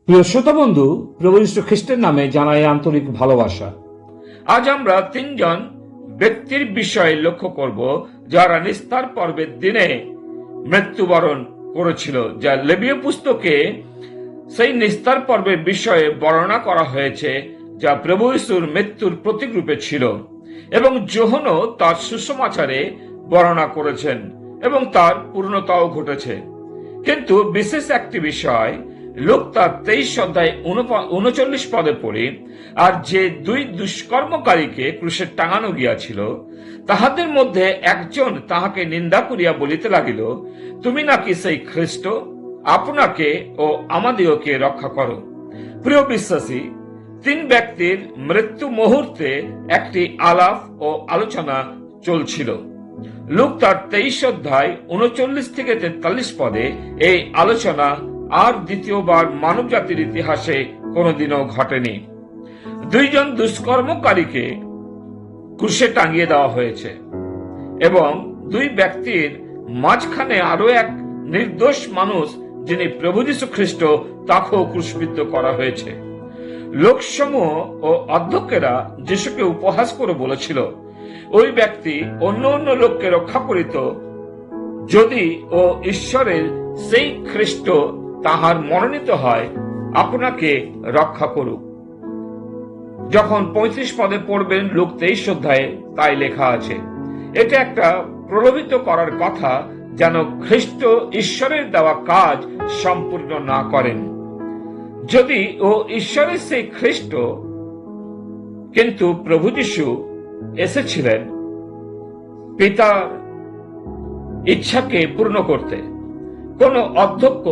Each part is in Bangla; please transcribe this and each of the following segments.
প্রিয় শ্রোতা বন্ধু, প্রভু যীশু খ্রিস্টের নামে জানাই আন্তরিক ভালোবাসা। আজ আমরা তিনজন ব্যক্তির বিষয়ে লক্ষ্য করব যারা নিস্তার পর্বের দিনে মৃত্যুবরণ করেছিল, যা লেবীয় পুস্তকে সেই নিস্তার পর্বের বিষয়ে বর্ণনা করা হয়েছে, যা প্রভু যীশুর মৃত্যুর প্রতীক রূপে ছিল, এবং যোহনও তার সুসমাচারে বর্ণনা করেছেন এবং তার পূর্ণতাও ঘটেছে। কিন্তু বিশেষ একটি বিষয় লোক তার 23 অধ্যায় 39 পদে পড়ি, আর যে দুই দুষ্কর্মকারীকে ক্রুশে টাঙানো গিয়াছিল তাহাদের মধ্যে একজন তাহাকে নিন্দা করিয়া বলিতে লাগিল, তুমি নাকি সেই খ্রিস্ট? আপনাকে ও আমাদিগকে রক্ষা করো। প্রিয় বিশ্বাসী, তিন ব্যক্তির মৃত্যু মুহূর্তে একটি আলাপ ও আলোচনা চলছিল। লুক তার 23 অধ্যায় 39 থেকে 43 পদে এই আলোচনা আর দ্বিতীয়বার মানব জাতির ইতিহাসে কোনোদিনও ঘটেনি। দুইজন দুষ্কর্মকারীকে ক্রুশে টাঙিয়ে দেওয়া হয়েছে এবং দুই ব্যক্তির মাঝখানে আরো এক নির্দোষ মানুষ, যিনি প্রভু যীশু খ্রিস্ট, তাকেও ক্রুশবিদ্ধ করা হয়েছে। লোকসমূহ ও অধ্যক্ষেরা যিশুকে উপহাস করে বলেছিল, ওই ব্যক্তি অন্য অন্য লোককে রক্ষা করিত যদি ও ঈশ্বরের সেই খ্রিস্ট তাহার মনোনীত হয়, আপনাকে রক্ষা করুক। যখন 35 পদে পড়বেন লুক 23 অধ্যায়ে তাই লেখা আছে। এটা একটা প্রলোভিত করার কথা, যেন খ্রিস্ট ঈশ্বরের দেওয়া কাজ সম্পূর্ণ না করেন। যদি ও ঈশ্বরের সেই খ্রিস্ট, কিন্তু প্রভু যীশু এসেছিলেন পিতার ইচ্ছাকে পূর্ণ করতে, কোন অধ্যক্ষ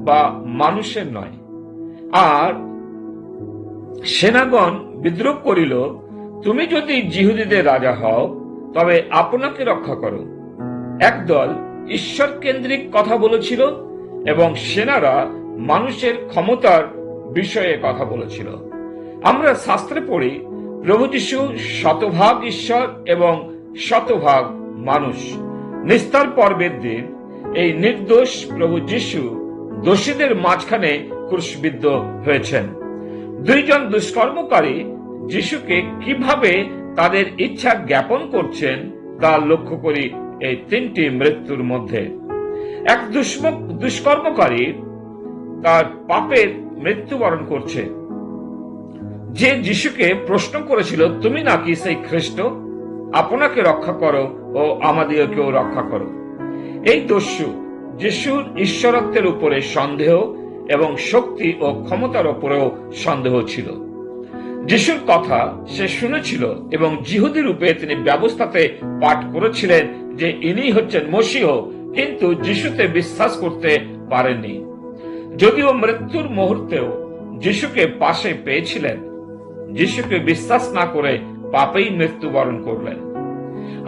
বা মানুষের নয়। আর সেনাগণ বিদ্রুপ করিল, তুমি যদি জিহুদীদের রাজা হও তবে আপনাকে রক্ষা করো। একদল ঈশ্বর কেন্দ্রিক কথা বলেছিল এবং সেনারা মানুষের ক্ষমতার বিষয়ে কথা বলেছিল। আমরা শাস্ত্রে পড়ি, প্রভু যীশু শতভাগ ঈশ্বর এবং শতভাগ মানুষ। নিস্তার পর্বের দিন এই নির্দোষ প্রভু যীশু দোষীদের মাঝখানে ক্রুশবিদ্ধ হয়েছেন। দুইজন দুষ্কর্মকারী যিশুকে কিভাবে তাদের ইচ্ছা জ্ঞাপন করছেন তা লক্ষ্য করি এই তিনটি মৃত্যুর মধ্যে। এক দুষ্কর্মকারী তার পাপের মৃত্যুবরণ করছে, যে যিশুকে প্রশ্ন করেছিল, তুমি নাকি সেই খ্রিস্ট? আপনাকে রক্ষা করো ও আমাদিগকেও রক্ষা করো। এই দস্যু যিশুর ঈশ্বরত্বের উপরে সন্দেহ এবং শক্তি ও ক্ষমতার উপরেও সন্দেহ ছিল। যিশুর কথা সে শুনেছিল এবং জিহুদি রূপে তিনি ব্যবস্থাতে পাঠ করেছিলেন যে ইনি হচ্ছেন মসীহ, কিন্তু যিশুতে বিশ্বাস করতে পারেননি। যদিও মৃত্যুর মুহূর্তেও যিশুকে পাশে পেয়েছিলেন, যিশুকে বিশ্বাস না করে পাপেই মৃত্যুবরণ করলেন।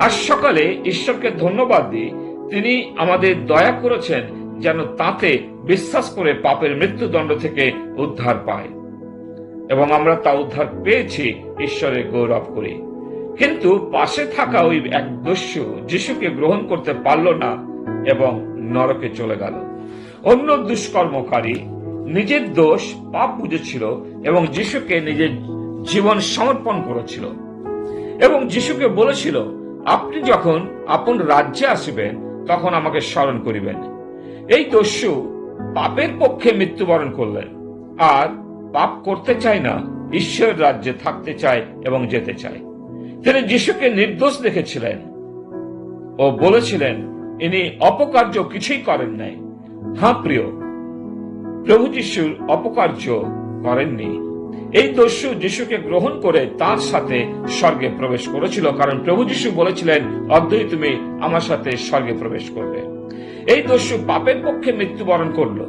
আজ সকালে ঈশ্বরকে ধন্যবাদ দিই, তিনি আমাদের দয়া করেছেন যেন তাতে বিশ্বাস করে পাপের মৃত্যুদণ্ড থেকে উদ্ধার পায়, এবং আমরা তা উদ্ধার পেয়েছি, ঈশ্বরের গৌরব করি। কিন্তু পাশে থাকা ওই এক দস্যু যিশুকে গ্রহণ করতে পারল না এবং নরকে চলে গেল। অন্য দুষ্কর্মকারী নিজের দোষ পাপ বুঝেছিল এবং যিশুকে নিজের জীবন সমর্পণ করেছিল এবং যিশুকে বলেছিল, আপনি যখন আপন রাজ্যে আসিবেন তখন আমাকে স্মরণ করিবেন। এই দস্যু পাপের পক্ষে মৃত্যুবরণ করলেন, আর পাপ করতে চায় না, ঈশ্বরের রাজ্যে থাকতে চায় এবং যেতে চায়। তিনি যিশুকে নির্দোষ দেখেছিলেন ও বলেছিলেন ইনি অপকার্য কিছুই করেন নাই। হ্যাঁ প্রিয়, প্রভু যিশুর অপকার্য করেননি। এই দস্যু যিশুকে গ্রহণ করে তার সাথে স্বর্গে প্রবেশ করেছিল, কারণ প্রভু যিশু বলেছিলেন, অদ্যই তুমি আমার সাথে স্বর্গে প্রবেশ করবে। এই দস্যু পাপের পক্ষে মৃত্যুবরণ করল।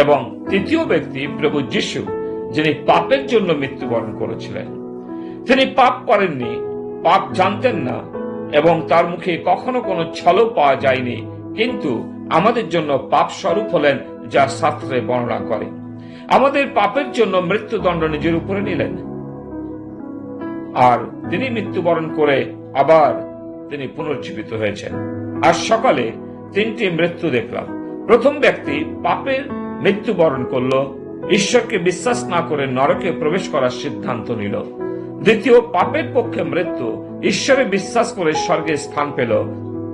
এবং তৃতীয় ব্যক্তি প্রভু যিশু, যিনি পাপের জন্য মৃত্যুবরণ করেছিলেন। তিনি পাপ করেননি, পাপ জানতেন না এবং তার মুখে কখনো কোনো ছলও পাওয়া যায়নি, কিন্তু আমাদের জন্য পাপ স্বরূপ হলেন, যা শাস্ত্রে বর্ণনা করে। আমাদের পাপের জন্য মৃত্যুদণ্ড নিজের উপরে নিলেন, আর তিনি মৃত্যুবরণ করে আবার তিনি পুনর্জীবিত হয়েছেন। আর সকালে তিনটি মৃত্যু দেখলাম। প্রথম ব্যক্তি পাপের মৃত্যুবরণ করলো ঈশ্বরকে বিশ্বাস না করে নরকে প্রবেশ করার সিদ্ধান্ত নিল। দ্বিতীয়, পাপের পক্ষে মৃত্যু, ঈশ্বরে বিশ্বাস করে স্বর্গে স্থান পেল।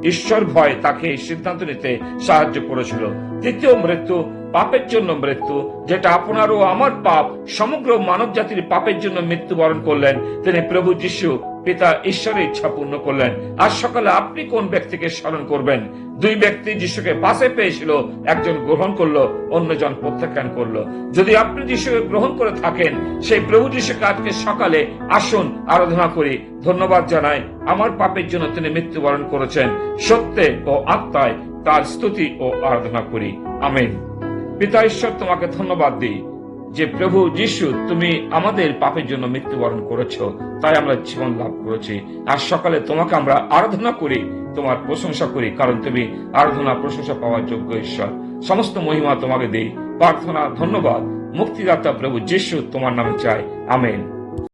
ঈশ্বর ভয় তাকে এই সিদ্ধান্ত নিতে সাহায্য করেছিল। তৃতীয় মৃত্যু, পাপের জন্য মৃত্যু, যেটা আপনার ও আমার পাপ, সমগ্র মানব জাতির পাপের জন্য মৃত্যুবরণ করলেন তিনি প্রভু যীশু পিতা ঈশ্বরের ইচ্ছা পূর্ণ করলেন। আজ সকালে আপনি কোন ব্যক্তিকে স্মরণ করবেন? দুই ব্যক্তি যিশুকে পাশে পেয়েছিল, একজন গ্রহণ করলো, অন্যজন প্রত্যাখ্যান করলো। যদি আপনি যিশুকে গ্রহণ করে থাকেন, সেই প্রভু যীশুকে আজকে সকালে আসুন আরাধনা করি, ধন্যবাদ জানাই। আমার পাপের জন্য তিনি মৃত্যুবরণ করেছেন, সত্যে ও আত্মায় তার স্তুতি ও আরাধনা করি। আমেন। পিতা ঈশ্বর, তোমাকে ধন্যবাদ দিই যে প্রভু যীশু তুমি আমাদের পাপের জন্য মৃত্যুবরণ করেছ, তাই আমরা জীবন লাভ করেছি। আর সকালে তোমাকে আমরা আরাধনা করি, তোমার প্রশংসা করি, কারণ তুমি আরাধনা প্রশংসা পাওয়ার যোগ্য ঈশ্বর। সমস্ত মহিমা তোমাকে দিই, প্রার্থনা ধন্যবাদ মুক্তিদাতা প্রভু যীশু তোমার নামে চাই। আমেন।